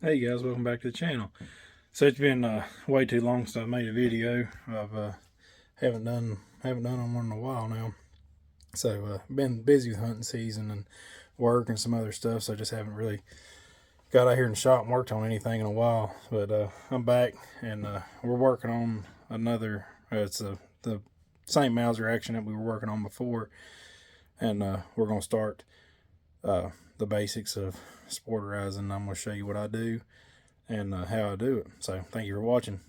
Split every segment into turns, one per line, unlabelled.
Hey guys, welcome back to the channel. So it's been way too long since I made a video. I've haven't done one in a while now. So been busy with hunting season and work and some other stuff. So I just haven't really got out here in the shop and worked on anything in a while. But I'm back and we're working on another. It's the same mauser action that we were working on before, and we're gonna start the basics of sporterizing. I'm gonna show you what I do and how I do it. So thank you for watching.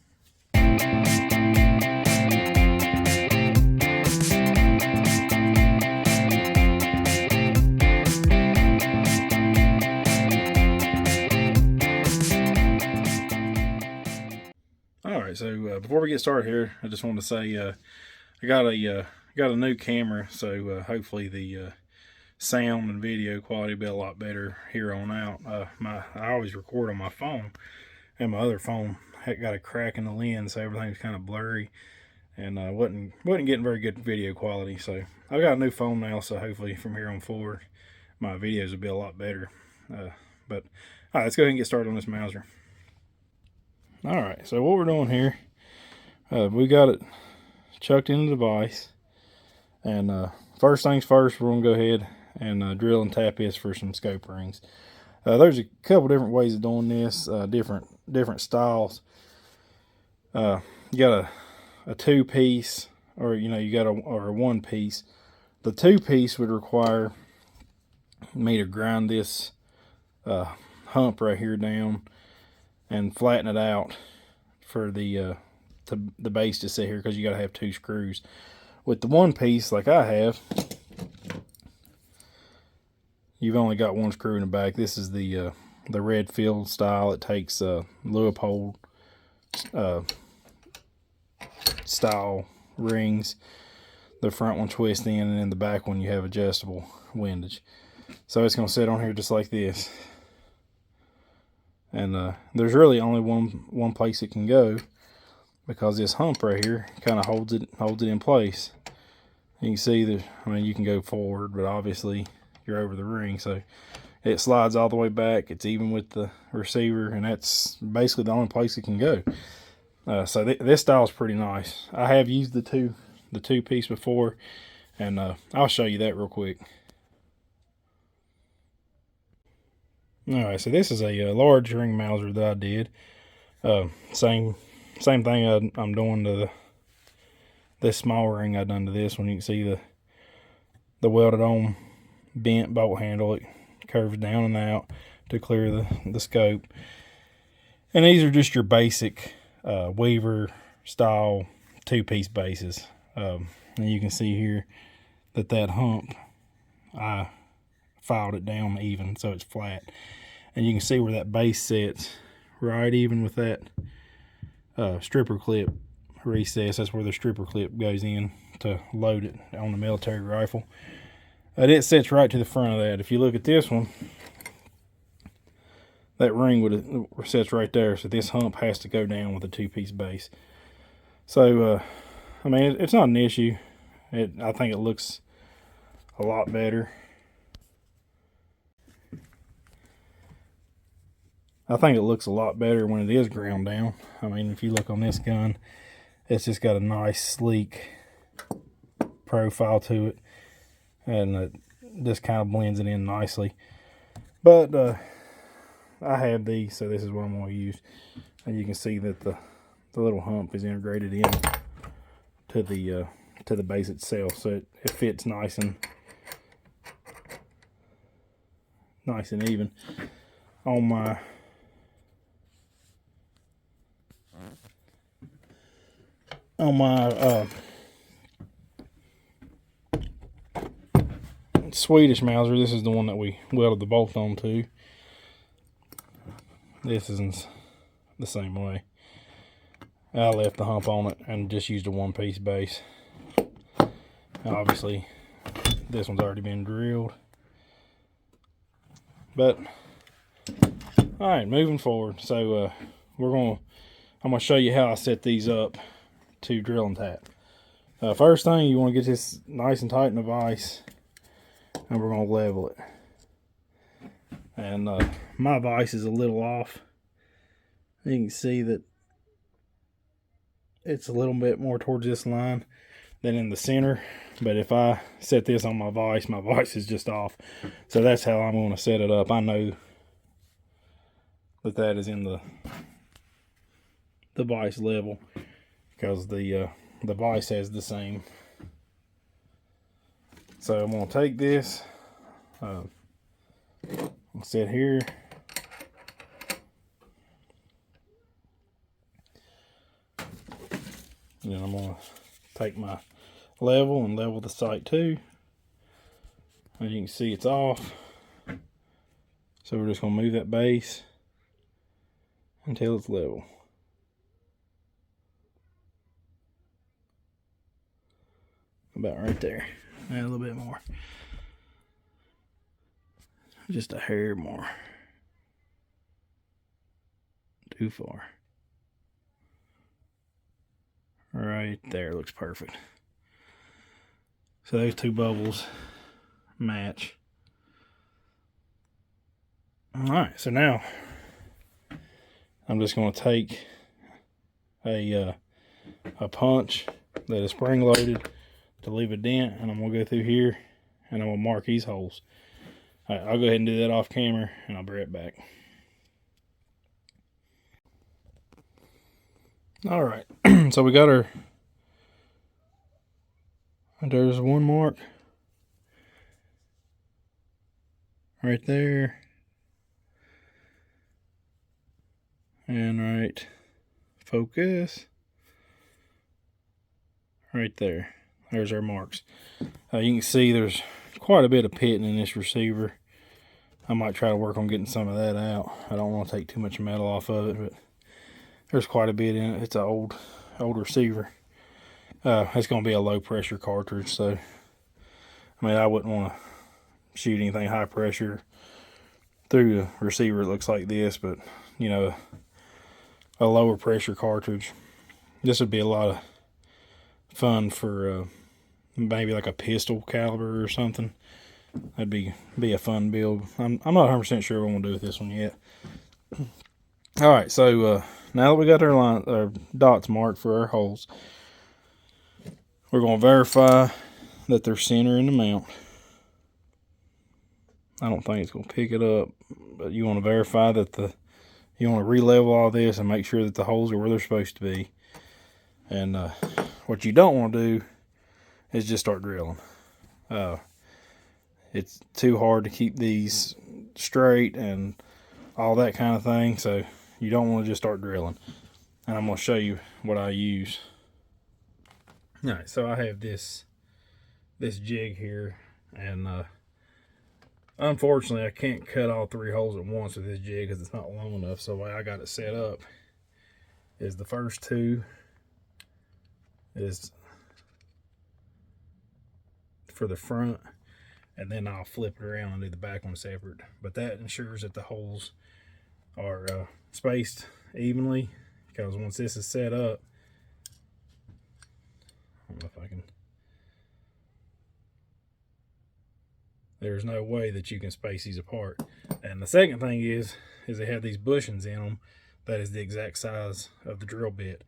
All right, so before we get started here, I just want to say I got a new camera, so hopefully the sound and video quality will be a lot better here on out. I always record on my phone, and my other phone had got a crack in the lens, so everything's kind of blurry, and wasn't getting very good video quality. So I've got a new phone now, so hopefully from here on forward, my videos will be a lot better. But all right, let's go ahead and get started on this mauser. All right, so what we're doing here, we got it chucked into the vise, and first things first, we're gonna go ahead and drill and tap this for some scope rings. There's a couple different ways of doing this, different styles. You got a two-piece, or you got a one-piece. The two-piece would require me to grind this hump right here down and flatten it out for the base to sit here, because you got to have two screws. With the one piece like I have, you've only got one screw in the back. This is the red field style. It takes Leupold style rings. The front one twists in, and in the back one you have adjustable windage. So it's going to sit on here just like this. And there's really only one place it can go, because this hump right here kind of holds it in place. You can see that, I mean, you can go forward, but obviously you're over the ring, so it slides all the way back. It's even with the receiver, and that's basically the only place it can go. So this style is pretty nice. I have used the two piece before, and I'll show you that real quick. All right, so this is a large ring mauser that I did. Same thing I'm doing to this small ring I done to this one. You can see the welded on bent bolt handle. It curves down and out to clear the scope. And these are just your basic Weaver style two-piece bases. And you can see here that hump, I filed it down even so it's flat, and you can see where that base sits right even with that stripper clip recess. That's where the stripper clip goes in to load it on the military rifle. It sits right to the front of that. If you look at this one, that ring would sits right there, so this hump has to go down with a two-piece base. So I mean, it's not an issue. I think it looks a lot better. I think it looks a lot better when it is ground down. I mean, if you look on this gun, it's just got a nice sleek profile to it, and it just kind of blends it in nicely. But I have these, so this is what I'm going to use. And you can see that the little hump is integrated in to the base itself, so it fits nice and even. On my Swedish mauser, this is the one that we welded the bolt onto. This isn't the same way. I left the hump on it and just used a one-piece base. Obviously, this one's already been drilled. But all right, moving forward. So I'm gonna show you how I set these up to drill and tap. First thing, you want to get this nice and tight in the vise, and we're going to level it. And my vise is a little off, You can see that it's a little bit more towards this line than in the center. But if I set this on my vise is just off. So that's how I'm going to set it up. I know that that is in the vise level because the vise has the same. So I'm going to take this, I'll sit here, and then I'm going to take my level and level the sight too. As you can see, it's off. So we're just going to move that base until it's level. About right there. Add a little bit more. Just a hair more. Too far. Right there, looks perfect. So those two bubbles match. Alright, so now I'm just going to take a punch that is spring loaded to leave a dent, and I'm going to go through here and I'm going to mark these holes. Alright, I'll go ahead and do that off camera and I'll be right back. Alright, so we got our, there's one mark right there, and right, focus, right there. There's our marks. You can see there's quite a bit of pitting in this receiver. I might try to work on getting some of that out. I don't want to take too much metal off of it, but there's quite a bit in it. It's an old receiver. It's going to be a low pressure cartridge, so I mean, I wouldn't want to shoot anything high pressure through a receiver that looks like this, but you know, a lower pressure cartridge. This would be a lot of fun for maybe like a pistol caliber or something. That'd be a fun build. I'm not 100% sure what I'm gonna do with this one yet. All right, so now that we got our dots marked for our holes, we're gonna verify that they're center in the mount. I don't think it's gonna pick it up, but you want to verify that you want to re-level all this and make sure that the holes are where they're supposed to be. And what you don't want to do is just start drilling. It's too hard to keep these straight and all that kind of thing, so you don't want to just start drilling. And I'm going to show you what I use. Alright, so I have this jig here, and unfortunately I can't cut all 3 holes at once with this jig because it's not long enough. So the way I got it set up is the first 2 is for the front, and then I'll flip it around and do the back one separate. But that ensures that the holes are spaced evenly, because once this is set up, I don't know if I can, there's no way that you can space these apart. And the second thing is they have these bushings in them that is the exact size of the drill bit.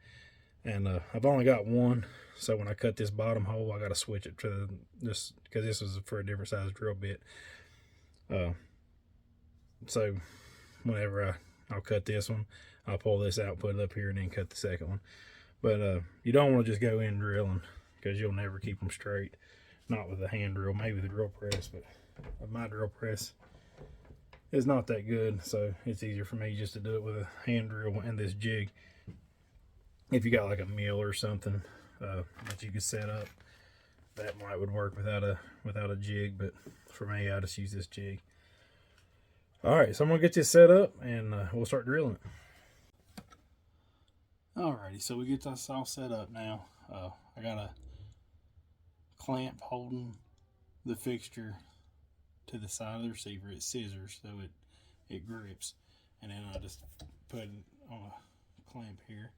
And I've only got one, so when I cut this bottom hole, I got to switch it to this, because this was for a different size drill bit. So whenever I'll cut this one, I'll pull this out, put it up here, and then cut the second one. But you don't want to just go in drilling, because you'll never keep them straight. Not with a hand drill, maybe the drill press, but my drill press is not that good, so it's easier for me just to do it with a hand drill and this jig. If you got like a mill or something that you could set up, that might would work without a jig, but for me, I just use this jig. All right, so I'm gonna get this set up and we'll start drilling it. Alrighty, so we get this all set up now. I got a clamp holding the fixture to the side of the receiver. It's scissors, so it grips, and then I just put it on a clamp here.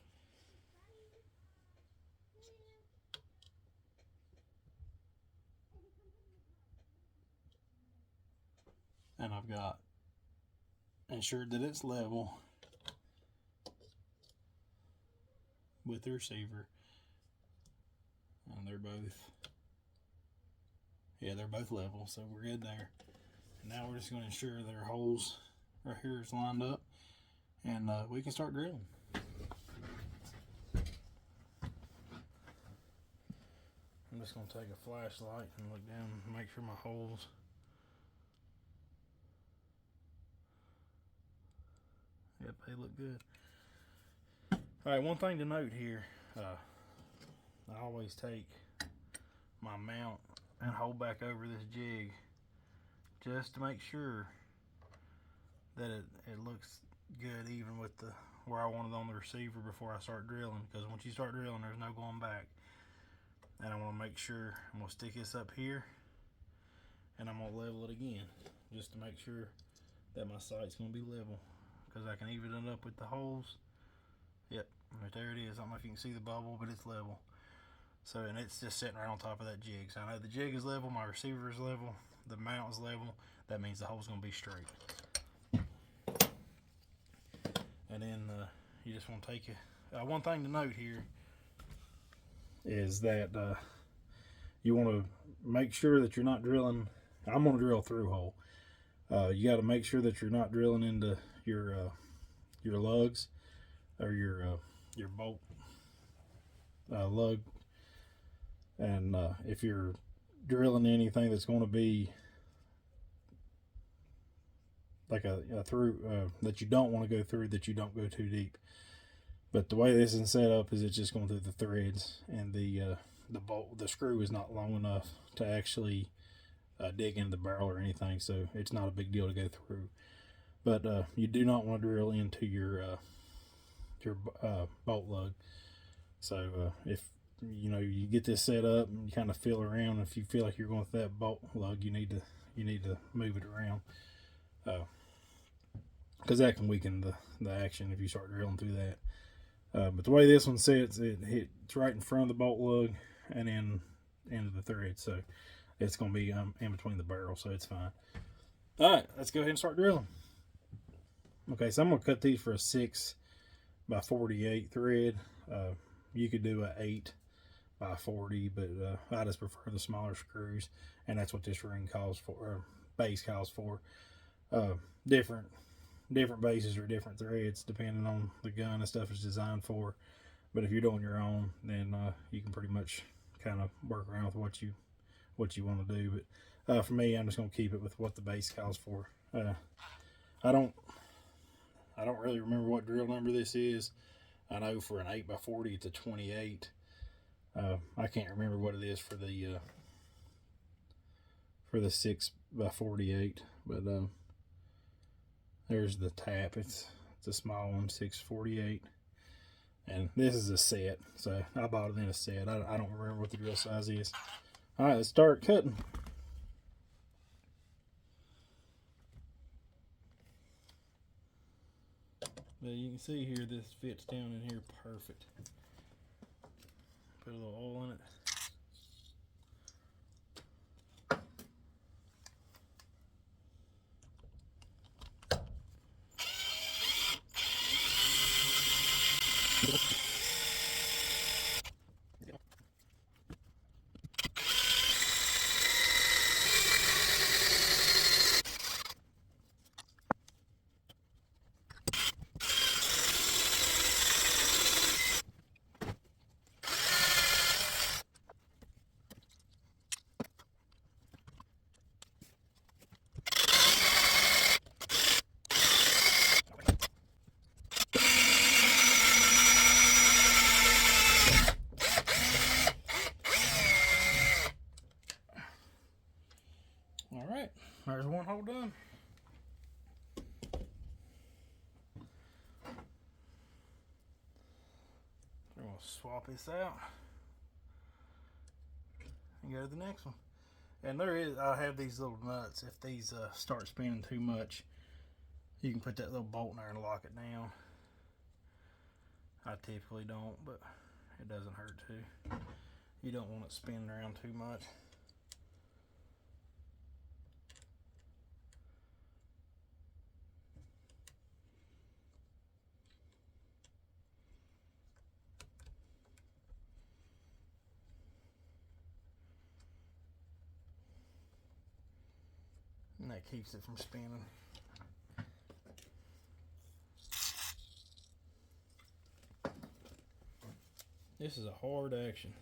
And I've got ensured that it's level with the receiver. And they're both, yeah, they're both level, so we're good there. And now we're just going to ensure that our holes right here is lined up, and we can start drilling. I'm just going to take a flashlight and look down and make sure my holes. Yep, they look good. Alright, one thing to note here, I always take my mount and hold back over this jig just to make sure that it looks good even with the where I want it on the receiver before I start drilling, because once you start drilling there's no going back. And I want to make sure, I'm going to stick this up here and I'm going to level it again just to make sure that my sight's going to be level, because I can even it up with the holes. Yep, right there it is. I don't know if you can see the bubble, but it's level. So, and it's just sitting right on top of that jig. So I know the jig is level, my receiver is level, the mount is level. That means the hole's going to be straight. And then you just want to take it. One thing to note here is that you want to make sure that you're not drilling. I'm going to drill a through hole. You got to make sure that you're not drilling into your lugs or your bolt lug. And if you're drilling anything that's going to be like a through that you don't want to go through, that you don't go too deep. But the way this is set up is it's just going through the threads, and the bolt, the screw is not long enough to actually dig into the barrel or anything, so it's not a big deal to go through. But you do not want to drill into your bolt lug. So if you get this set up and you kind of feel around, if you feel like you're going with that bolt lug, you need to move it around, because that can weaken the action if you start drilling through that. But the way this one sits, it's right in front of the bolt lug and then into the thread, so it's going to be in between the barrel, so it's fine. All right, let's go ahead and start drilling. Okay, so I'm going to cut these for a 6x48 thread. You could do a 8x40, but I just prefer the smaller screws, and that's what this ring calls for, or base calls for. Different bases or different threads depending on the gun and stuff is designed for. But if you're doing your own, then you can pretty much kind of work around with what you want to do. But for me, I'm just going to keep it with what the base calls for. I don't really remember what drill number this is. I know for an 8x40 it's a 28. I can't remember what it is for the 6x48, but there's the tap. It's a small one, 648, and this is a set, so I bought it in a set. I don't remember what the drill size is. All right, let's start cutting. But you can see here, this fits down in here perfect. Put a little oil in it. All right, there's one hole done. We're gonna swap this out and go to the next one. And I have these little nuts. If these start spinning too much, you can put that little bolt in there and lock it down. I typically don't, but it doesn't hurt to. You don't want it spinning around too much. That keeps it from spinning. This is a hard action.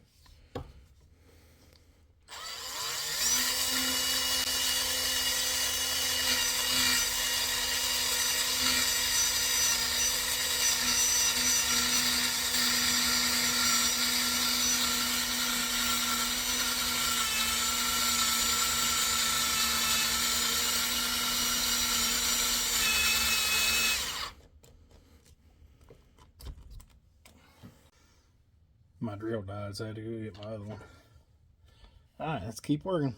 My drill died, so I had to go get my other one. Alright, let's keep working.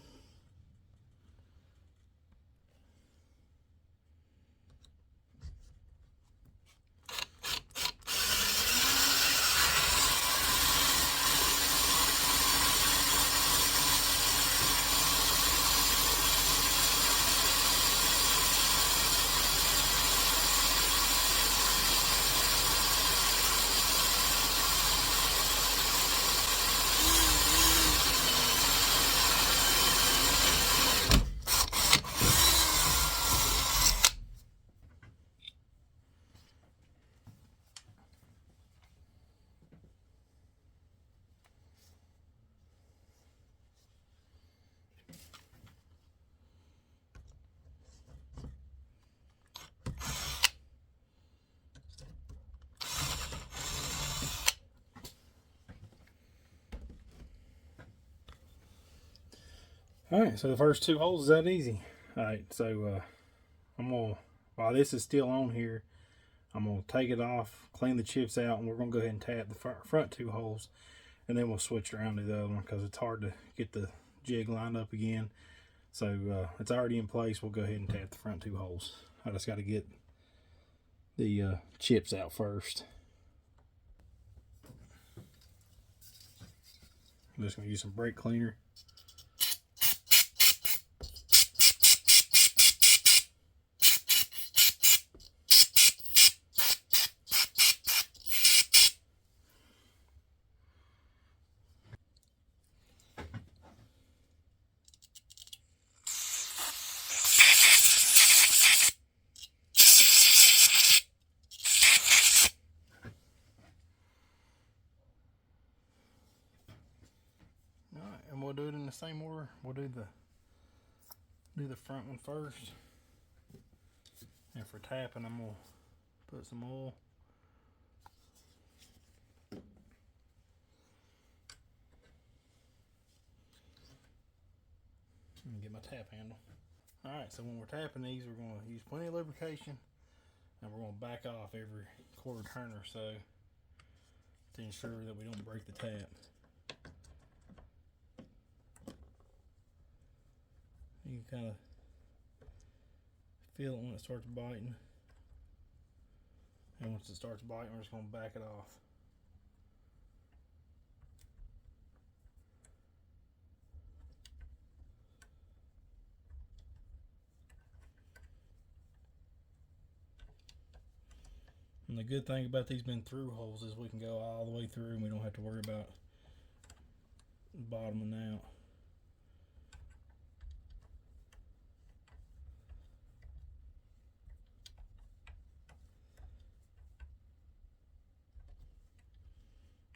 Alright, so the first 2 holes is that easy. Alright, so I'm gonna, while this is still on here, I'm gonna take it off, clean the chips out, and we're gonna go ahead and tap the front 2 holes, and then we'll switch around to the other one because it's hard to get the jig lined up again. So it's already in place. We'll go ahead and tap the front 2 holes. I just got to get the chips out first. I'm just gonna use some brake cleaner. And we'll do it in the same order. We'll do the front one first. And for tapping, I'm gonna put some oil. And get my tap handle. Alright, so when we're tapping these, we're gonna use plenty of lubrication, and we're gonna back off every quarter turn or so to ensure that we don't break the tap. You can kind of feel it when it starts biting. And once it starts biting, we're just going to back it off. And the good thing about these been through holes is we can go all the way through and we don't have to worry about bottoming out.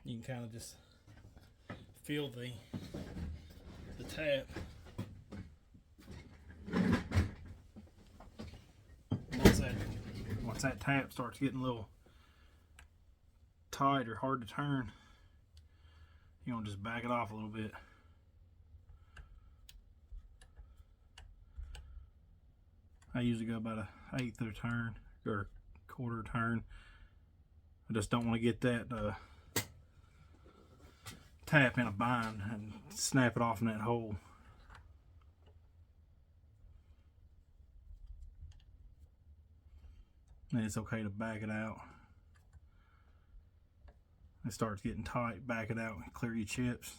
You can kind of just feel the tap. Once that tap starts getting a little tight or hard to turn, you want to just back it off a little bit. I usually go about 1/8 of a turn or quarter turn. I just don't want to get that tap in a bind and snap it off in that hole. And it's okay to back it out. It starts getting tight, back it out and clear your chips.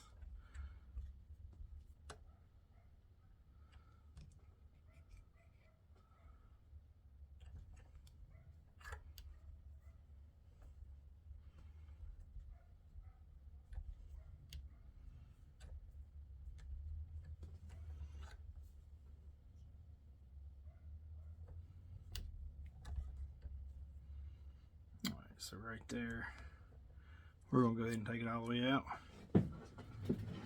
So right there, we're gonna go ahead and take it all the way out.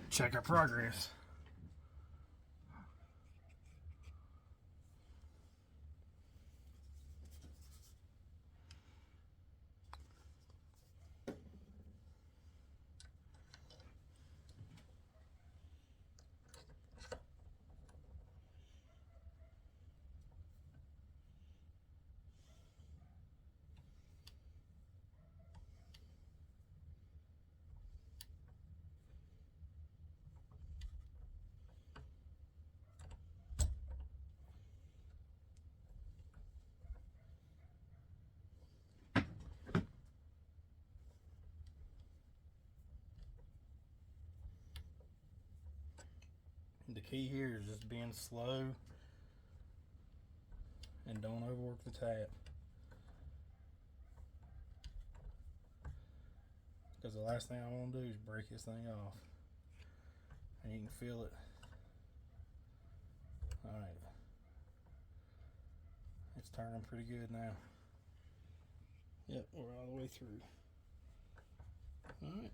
Check our progress. The key here is just being slow and don't overwork the tap. Because the last thing I want to do is break this thing off. And you can feel it. Alright. It's turning pretty good now. Yep, we're all the way through. Alright.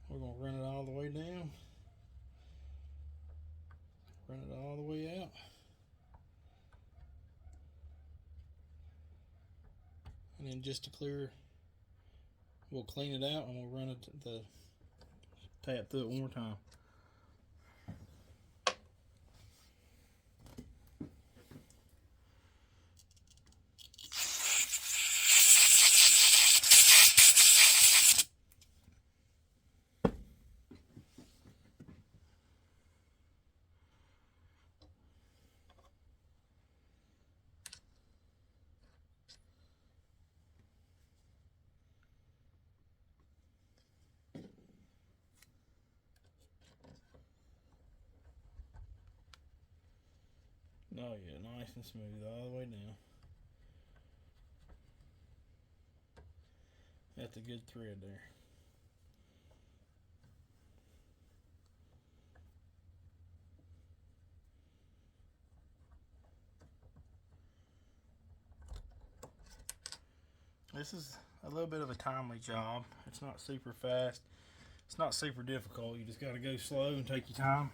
We're going to run it all the way down. Run it all the way out. And then just to clear, we'll clean it out and we'll run it the tap through it one more time. Oh yeah, nice and smooth all the way down. That's a good thread there. This is a little bit of a timely job. It's not super fast. It's not super difficult. You just got to go slow and take your time.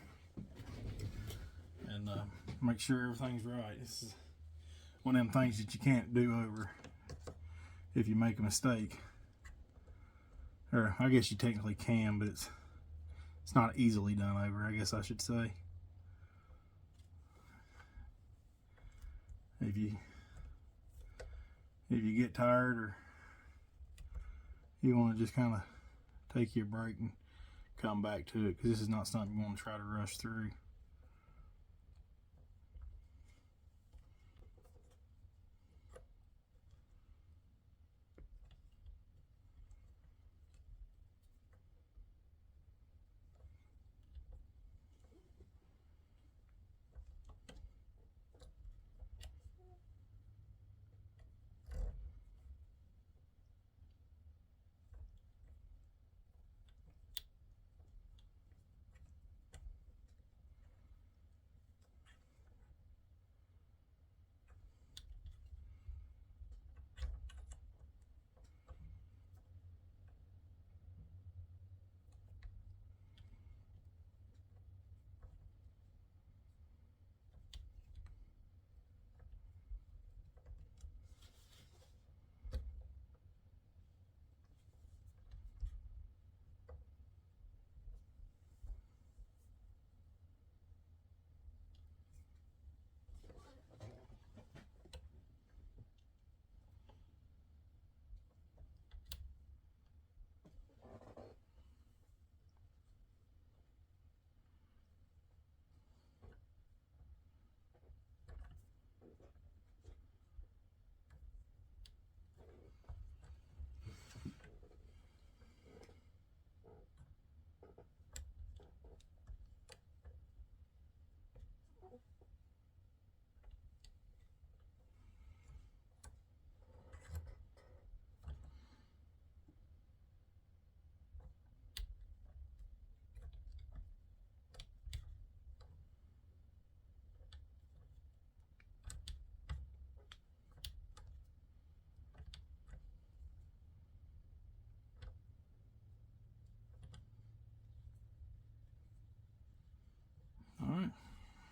And make sure everything's right. This is one of them things that you can't do over if you make a mistake. Or I guess you technically can, but it's not easily done over, I guess I should say. If you get tired or you want to just kind of take your break and come back to it, because this is not something you want to try to rush through.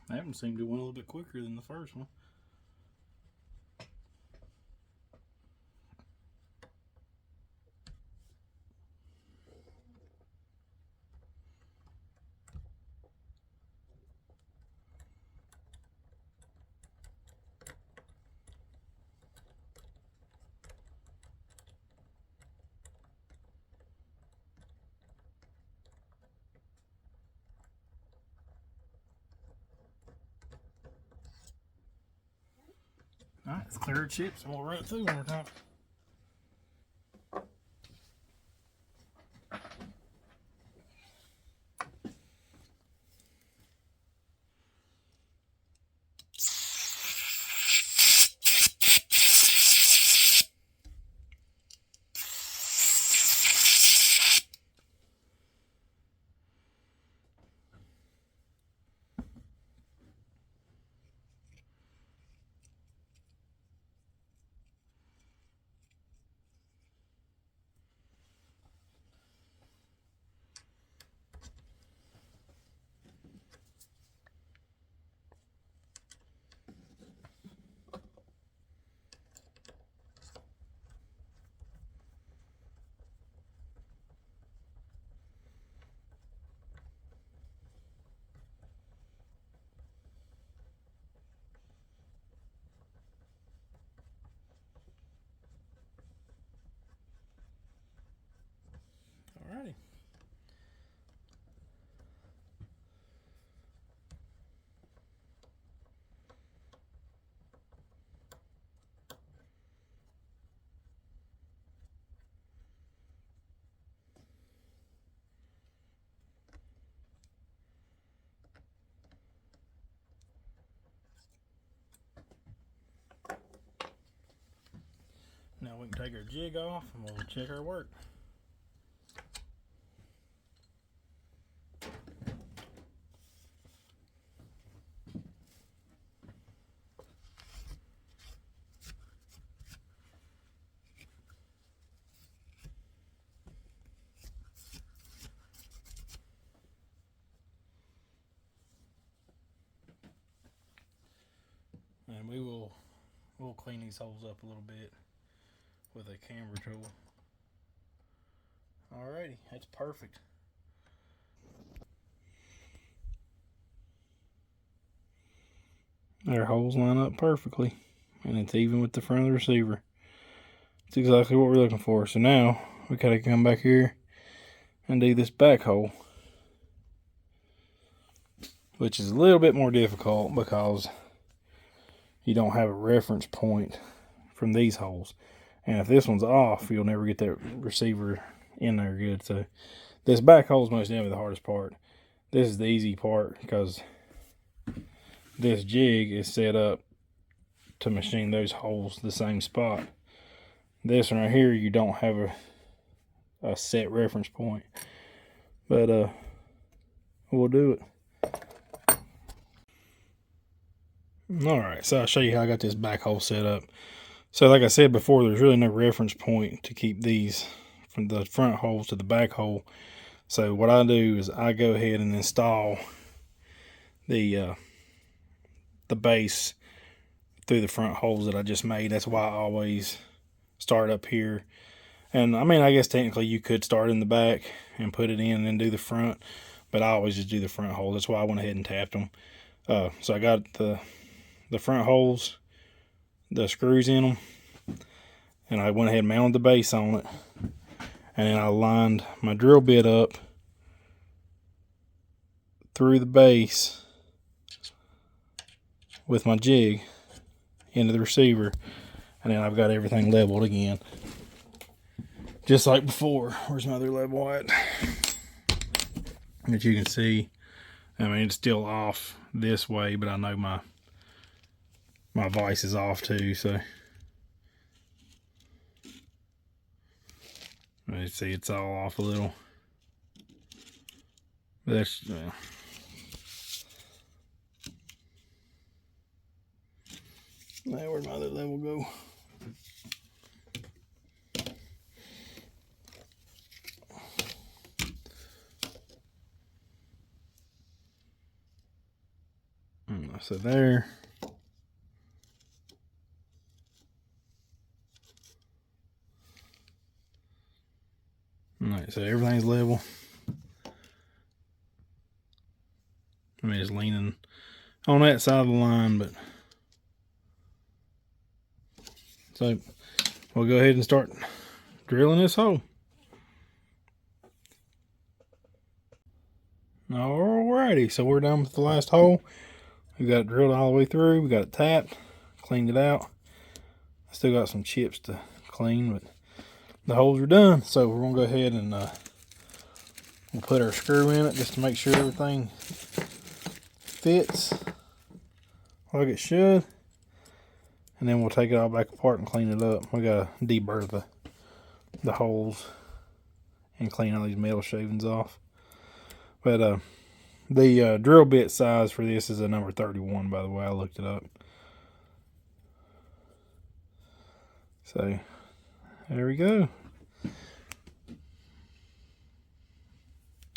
That one seemed to went a little bit quicker than the first one. Alright, let's clear the chips and we'll run it through one more time. Alrighty. Now we can take our jig off and we'll check our work. And we'll clean these holes up a little bit with a camber tool. Alrighty, that's perfect. Our holes line up perfectly, and it's even with the front of the receiver. It's exactly what we're looking for. So now we gotta come back here and do this back hole, which is a little bit more difficult because you don't have a reference point from these holes. And if this one's off, you'll never get that receiver in there good. So this back hole is most definitely the hardest part. This is the easy part because this jig is set up to machine those holes the same spot. This one right here, you don't have a set reference point. But we'll do it. Alright, so I'll show you how I got this back hole set up. So like I said before, there's really no reference point to keep these from the front hole to the back hole. So what I do is I go ahead and install the base through the front holes that I just made. That's why I always start up here. And I mean, I guess technically you could start in the back and put it in and then do the front, but I always just do the front hole. That's why I went ahead and tapped them. So I got the front holes, the screws in them, and I went ahead and mounted the base on it, and then I lined my drill bit up through the base with my jig into the receiver, and then I've got everything leveled again just like before. Where's my other level at? As you can see, I mean, it's still off this way, but I know my vise is off too, so you see it's all off a little. But that's now where'd my other level go? So there. Alright, so everything's level. I mean, it's leaning on that side of the line, but so we'll go ahead and start drilling this hole. Alrighty, so we're done with the last hole. We got it drilled all the way through. We got it tapped, cleaned it out. Still got some chips to clean, but the holes are done. So we're gonna go ahead and we'll put our screw in it just to make sure everything fits like it should. And then we'll take it all back apart and clean it up. We gotta deburr the holes and clean all these metal shavings off. But the drill bit size for this is a number 31, by the way. I looked it up. So there we go.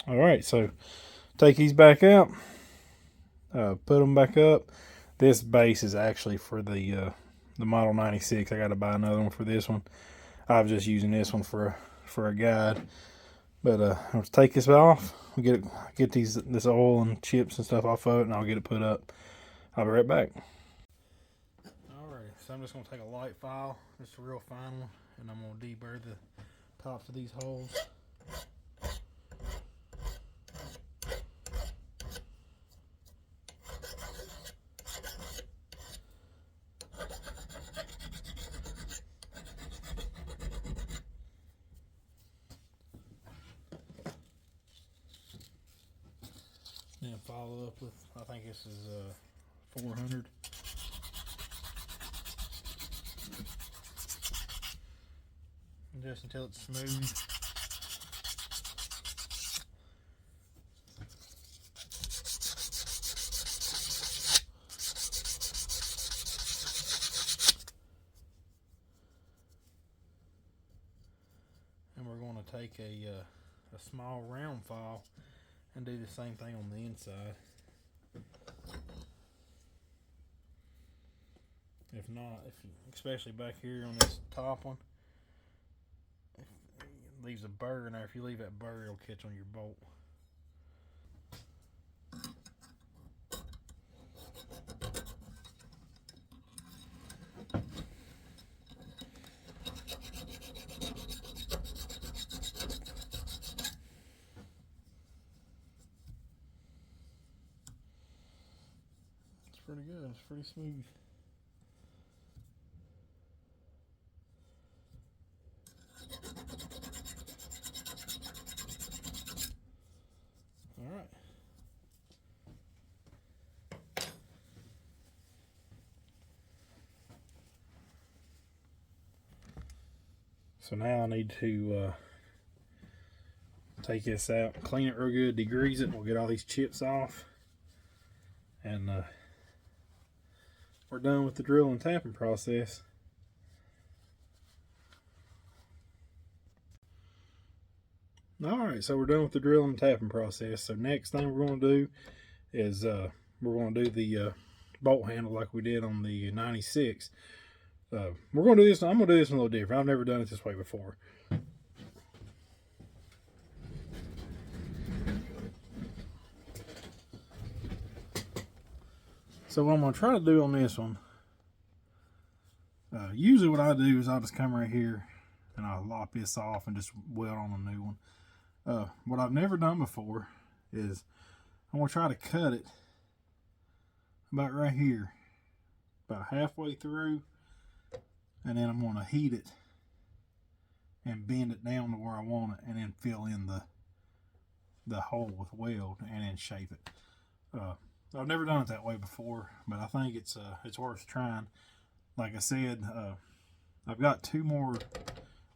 All right, so take these back out, put them back up. This base is actually for the Model 96. I got to buy another one for this one. I was just using this one for a guide. But let's take this off. We get this oil and chips and stuff off of it, and I'll get it put up. I'll be right back. Alright, so I'm just gonna take a light file, just a real fine one, and I'm gonna deburr the tops of these holes. Then follow up with, I think this is 400. Just until it's smooth. And we're going to take a small round file and do the same thing on the inside. If not, especially back here on this top one, if it leaves a burr in there. If you leave that burr, it'll catch on your bolt. It's pretty good. It's pretty smooth. All right. So now I need to take this out, clean it real good, degrease it, and we'll get all these chips off. And we're done with the drill and tapping process. Alright, so we're done with the drill and tapping process. So next thing we're going to do is we're going to do the bolt handle like we did on the 96. We're going to do this. I'm going to do this a little different. I've never done it this way before. So what I'm going to try to do on this one, usually what I do is I'll just come right here and I'll lop this off and just weld on a new one. What I've never done before is I'm going to try to cut it about right here, about halfway through, and then I'm going to heat it and bend it down to where I want it, and then fill in the hole with weld and then shape it. I've never done it that way before, but I think it's worth trying. Like I said, I've got two more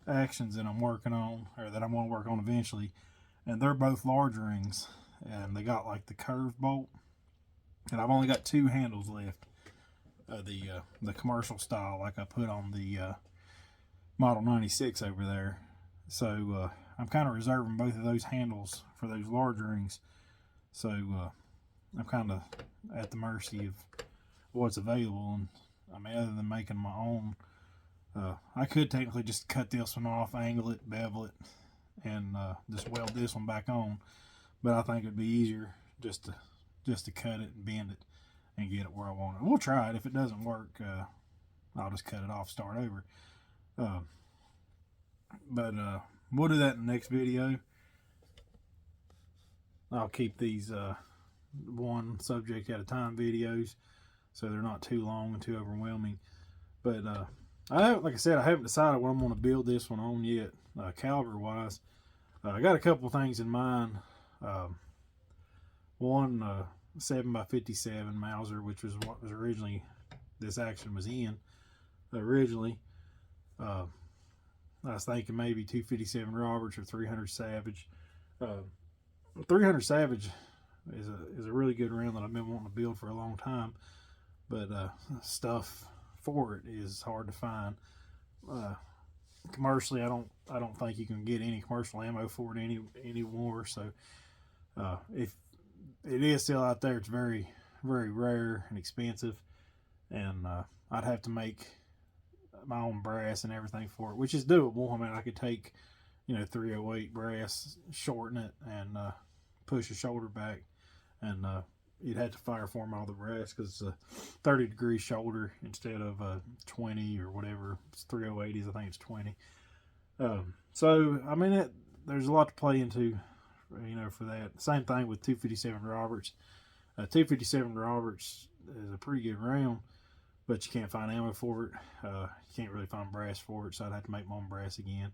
actions that I'm working on, or that I'm going to work on eventually, and they're both large rings, and they got like the curved bolt, and I've only got two handles left, the commercial style like I put on the Model 96 over there. So I'm kind of reserving both of those handles for those large rings, so I'm kind of at the mercy what's available. And I mean, other than making my own, I could technically just cut this one off, angle it, bevel it, and just weld this one back on. But I think it'd be easier just to cut it and bend it and get it where I want it. We'll try it. If it doesn't work, I'll just cut it off, start over. But we'll do that in the next video. I'll keep these one subject at a time videos, so they're not too long and too overwhelming. But like I said, I haven't decided what I'm going to build this one on yet, caliber wise. I got a couple things in mind. One 7x57 mauser, which was what was originally this action was in originally. I was thinking maybe 257 Roberts or 300 Savage. 300 Savage is a really good round that I've been wanting to build for a long time, but stuff for it is hard to find. Commercially, I don't think you can get any commercial ammo for it anymore. So if it is still out there, it's very, very rare and expensive, and I'd have to make my own brass and everything for it, which is doable. I mean, I could take 308 brass, shorten it, and push the shoulder back, and you'd have to fire form all the brass because it's a 30-degree shoulder instead of 20 or whatever. It's 308s, I think it's 20. So I mean, there's a lot to play into, for that. Same thing with 257 Roberts. 257 Roberts is a pretty good round, but you can't find ammo for it. You can't really find brass for it, so I'd have to make my own brass again.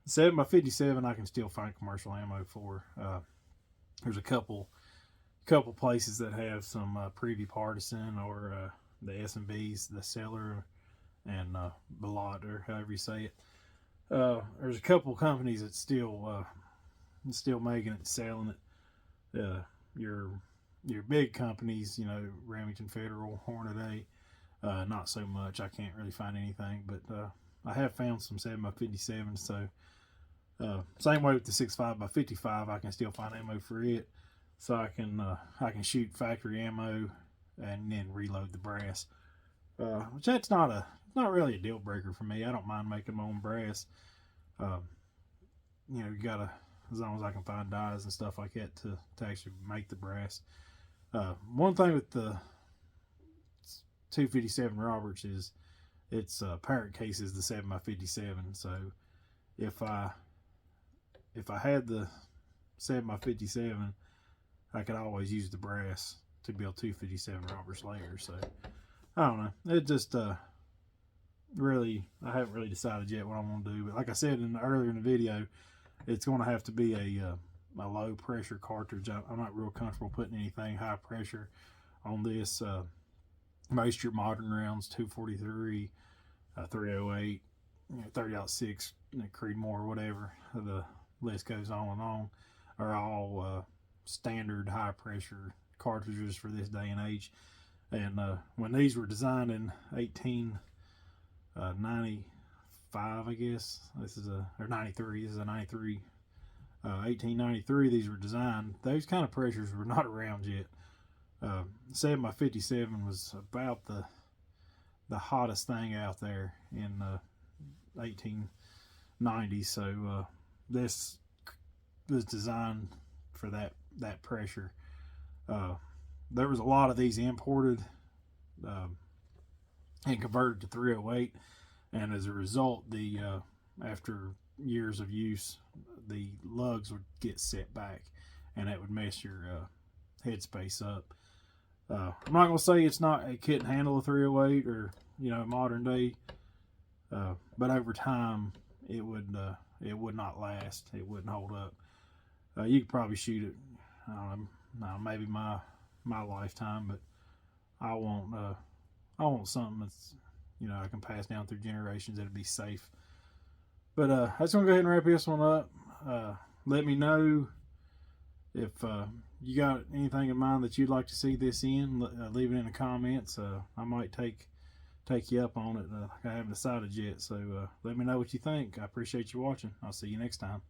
7x57 I can still find commercial ammo for. There's a couple places that have some Preview Partisan or the S&B's, the Seller, and Belot, or however you say it. There's a couple companies that still making it, selling it. Your big companies, Remington, Federal, Hornady, not so much. I can't really find anything, but I have found some 7x57. So same way with the 6.5x55, I can still find ammo for it. So I can shoot factory ammo and then reload the brass, which that's not really a deal breaker for me. I don't mind making my own brass. You gotta, as long as I can find dies and stuff like that to actually make the brass. One thing with the 257 Roberts is its parent case is the 7x57. So if I had the 7x57, I could always use the brass to build 257 Roberts later. So I don't know. It just really, I haven't really decided yet what I'm going to do. But like I said earlier in the video, it's going to have to be a low pressure cartridge. I'm not real comfortable putting anything high pressure on this. Most of your modern rounds, 243, 308, 30-06, Creedmoor, whatever, the list goes on and on, are all standard high pressure cartridges for this day and age. And when these were designed in 1895, I guess, or 93, this is a 93, 1893 these were designed. Those kind of pressures were not around yet. 7x57 was about the hottest thing out there in 1890s. So this was designed for that pressure. There was a lot of these imported and converted to 308, and as a result, the after years of use, the lugs would get set back, and that would mess your headspace up. I'm not gonna say it couldn't handle a 308 or modern day, but over time it would not last. It wouldn't hold up. You could probably shoot it, I don't know, maybe my lifetime, but I want something that's I can pass down through generations that'd be safe. But I just want to go ahead and wrap this one up. Let me know if you got anything in mind that you'd like to see this in. Leave it in the comments. I might take you up on it. I haven't decided yet, so let me know what you think. I appreciate you watching. I'll see you next time.